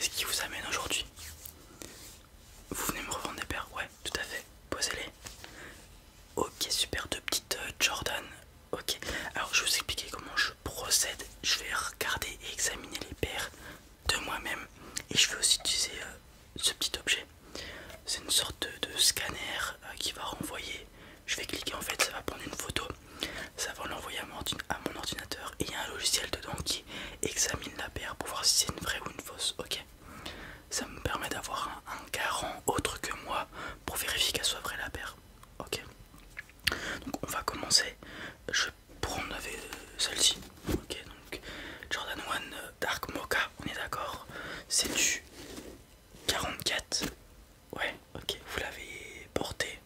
qu'est-ce qui vous amène aujourd'hui? Vous venez me revendre des paires? Ouais, tout à fait. Posez-les. Ok, super, deux petites Jordan. Ok, alors je vais vous expliquer comment je procède. Je vais regarder et examiner les paires de moi-même. Et je vais aussi utiliser ce petit objet. C'est une sorte de scanner qui va renvoyer. Je vais cliquer en fait, ça va prendre une photo. Ça va l'envoyer à mon ordinateur. Et il y a un logiciel dedans qui examine la paire pour voir si c'est une vraie ou une fausse. Ok, ça me permet d'avoir un garant autre que moi pour vérifier qu'elle soit vraie la paire. Ok, donc on va commencer. Je vais prendre celle-ci. Ok, donc Jordan 1 Dark Mocha, on est d'accord. C'est du 44. Ouais, ok, vous l'avez porté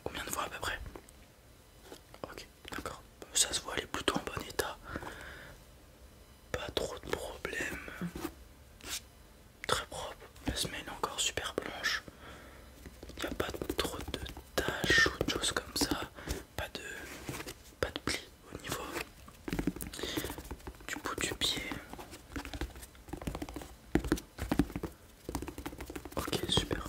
combien de fois à peu près? Ok, d'accord, ça se voit, elle est plutôt en bon état. Pas trop de problèmes. Très propre, la semelle est encore super blanche. Il n'y a pas trop de taches ou de choses comme ça. Pas de plis au niveau du bout du pied. Ok, super.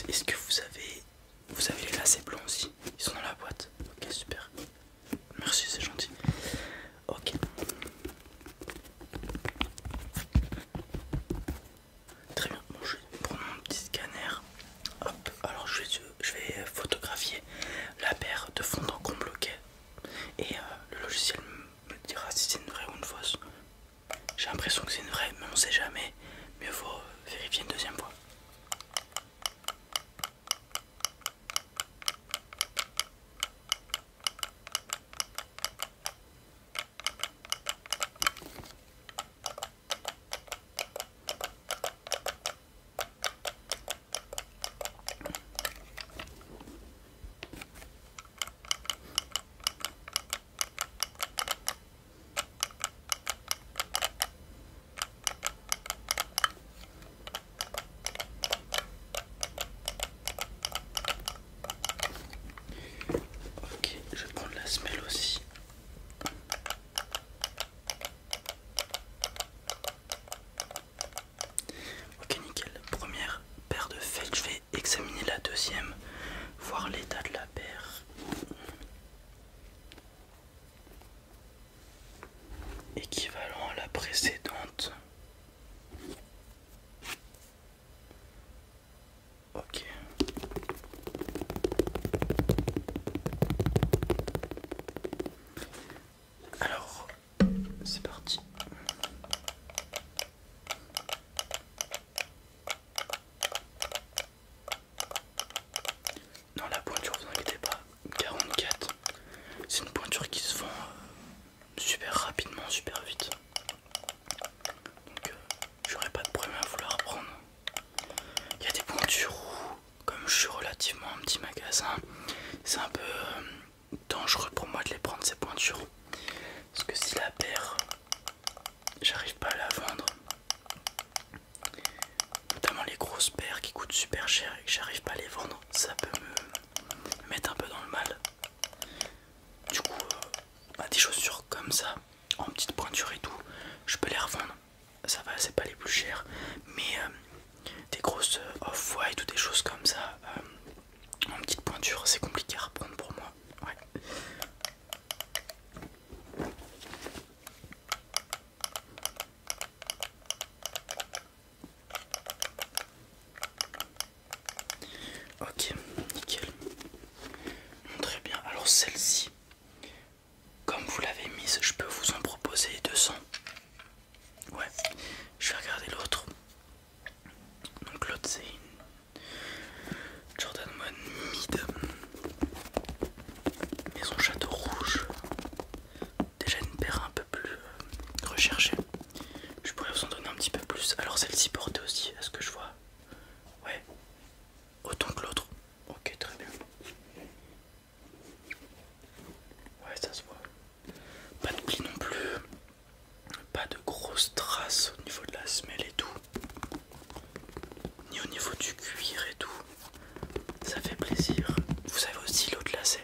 Est-ce que vous avez les lacets blancs aussi? Ils sont dans la boîte. Ok, super. Merci, c'est gentil. Ok. Très bien. Bon, je vais prendre mon petit scanner. Hop. Alors je vais photographier la paire de fond en comble, ok. Et le logiciel me dira si c'est une vraie ou une fausse. J'ai l'impression que c'est une vraie, mais on sait jamais. Mieux vaut vérifier une deuxième fois. Ok, je vais prendre la semelle aussi. Ok, nickel. Première paire de fêtes, je vais examiner la deuxième, voir l'état de la paire. Équivalent à la précédente. Ok. Alors, c'est parti. Non, la pointure, vous inquiétez pas. 44. C'est une pointure qui se vend super rapidement, super vite. Donc, j'aurais pas de problème à vouloir prendre. Il y a des pointures où, comme je suis relativement un petit magasin, c'est un peu dangereux pour moi de les prendre ces pointures. Parce que si la paire, j'arrive pas à la vendre, notamment les grosses paires qui coûtent super cher et que j'arrive pas à les vendre, ça peut me mettre un peu dans le mal. Du coup, des chaussures comme ça, en petite pointure et tout, je peux les revendre. Ça va, c'est pas les plus chers, mais des grosses off-white ou des choses comme ça, en petite pointure, c'est compliqué à reprendre pour moi. Ouais. Ok, nickel. Très bien, alors celle-ci, comme vous l'avez mise, je peux vous en proposer 200. Ouais, je vais regarder l'autre. Donc l'autre c'est une Jordan 1 Mid Maison Château Rouge. Déjà une paire un peu plus recherchée. Je pourrais vous en donner un petit peu plus. Alors celle-ci portée aussi, est-ce que je vois? Ouais, autant que l'autre. Ok, très bien. Ouais, ça se voit. Pas de plis non plus. Pas de grosses traces au niveau de la semelle et tout. Ni au niveau du cuir et tout. Ça fait plaisir. Vous avez aussi l'autre lacet.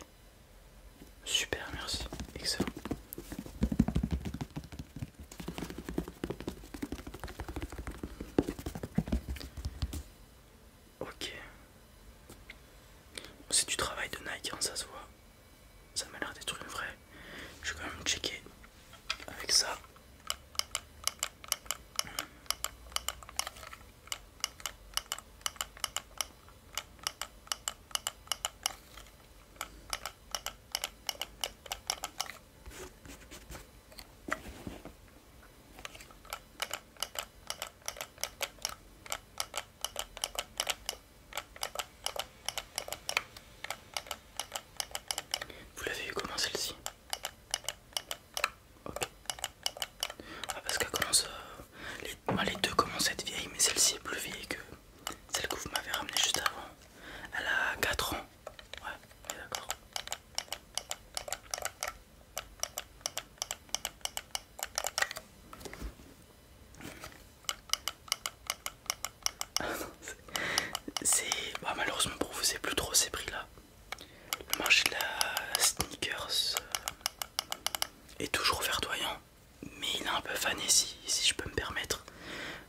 Super, merci. Excellent. checker avec ça. Vous l'avez eu comment celle-ci? Ok. Ah, parce qu'elle commence les deux commencent à être vieilles, mais celle-ci est plus vieille que celle que vous m'avez ramenée juste avant. Elle a 4 ans. Ouais, ok, d'accord. Bah, malheureusement pour vous, c'est plus trop ces prix-là. Le marché de la sneakers est toujours verdoyant, mais il est un peu fané si je peux me permettre.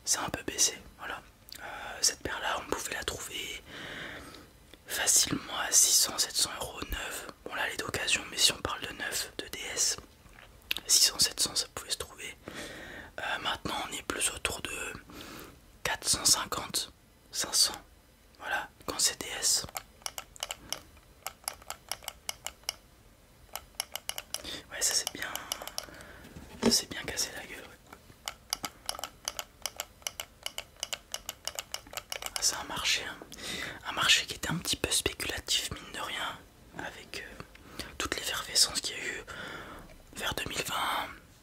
C'est un peu baissé, voilà. Cette paire-là, on pouvait la trouver facilement à 600-700 euros neuve. Bon là, elle est d'occasion, mais si on parle de neuf, de DS, 600-700 ça pouvait se trouver. Maintenant, on est plus autour de 450-500. Voilà, quand c'est DS. Ouais, ça c'est bien. Ça s'est bien cassé la gueule. Ouais. Ah, c'est un marché qui était un petit peu spéculatif, mine de rien, avec toute l'effervescence qu'il y a eu vers 2020,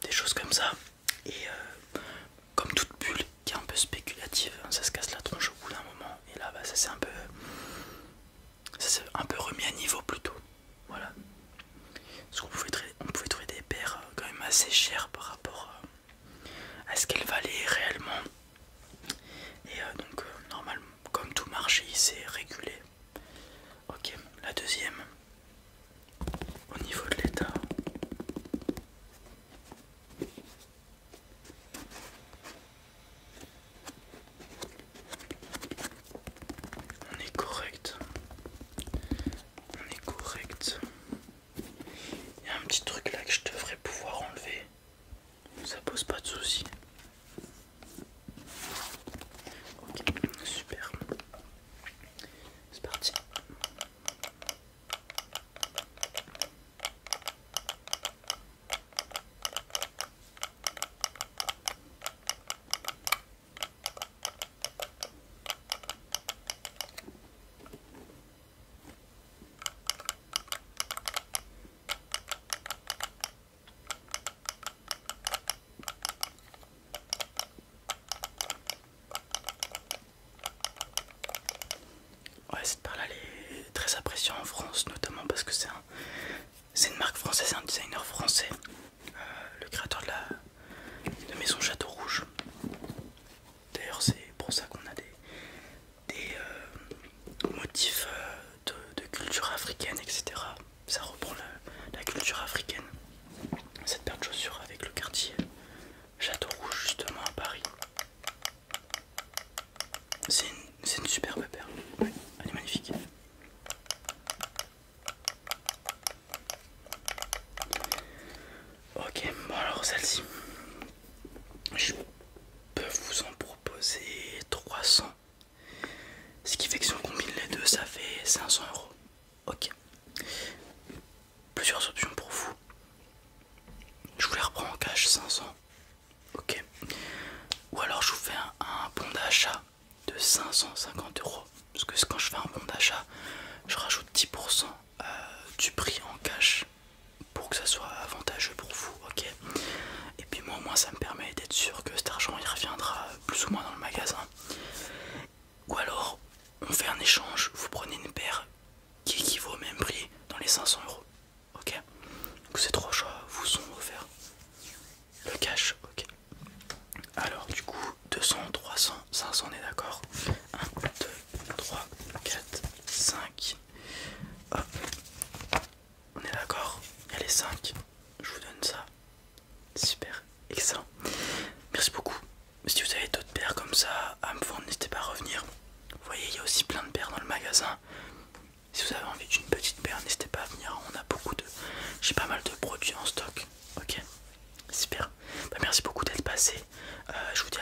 des choses comme ça. Et comme toute bulle qui est un peu spéculative, ça se casse la tronche au bout d'un moment. Et là, bah, ça s'est un peu remis à niveau plutôt. Voilà. Parce qu'on pouvait trouver des paires quand même assez chères par rapport à ce qu'elles valaient réellement. Et donc, normalement, comme tout marché, il s'est régulé. Ok, la deuxième, au niveau de l'état. On est correct. On est correct. Il y a un petit truc là que je devrais pouvoir enlever. Ça pose pas de soucis. Ok, super. C'est parti. Ouais, cette paire-là, elle est très appréciée en France, notamment parce que c'est une marque française, c'est un designer français, le créateur de Maison Château Rouge. D'ailleurs, c'est pour ça qu'on a des motifs de culture africaine, etc. Ça reprend la culture africaine. Cette paire de chaussures avec le quartier Château Rouge, justement à Paris. C'est une superbe paire. Ouais, elle est magnifique. Ok, bon alors celle-ci, je peux vous en proposer 300. Ce qui fait que si on combine les deux, ça fait 500 euros. Ok. Plusieurs options pour vous. Je vous les reprends en cash, 500. Ok. Ou alors je vous fais un bon d'achat de 550 euros. Parce que quand je fais un bon d'achat, je rajoute 10% du prix en cash pour que ça soit avantageux pour vous. Ok. Et puis moi au moins ça me permet d'être sûr que cet argent il reviendra plus ou moins dans le magasin. Ou alors on fait un échange, vous prenez une paire qui équivaut au même prix dans les 500 euros. Ok. Donc ces trois choix vous sont offerts. Le cash, ok. Alors du coup 200, 300, 500 on est d'accord. 1, 2, 3, 4, 5. Hop. On est d'accord. Il y a les 5. Je vous donne ça. Super, excellent. Merci beaucoup. Si vous avez d'autres paires comme ça à me vendre, n'hésitez pas à revenir. Vous voyez, il y a aussi plein de paires dans le magasin. Si vous avez envie d'une petite paire, n'hésitez pas à venir. On a beaucoup de... J'ai pas mal de produits en stock. Ok. passer. Je vous dis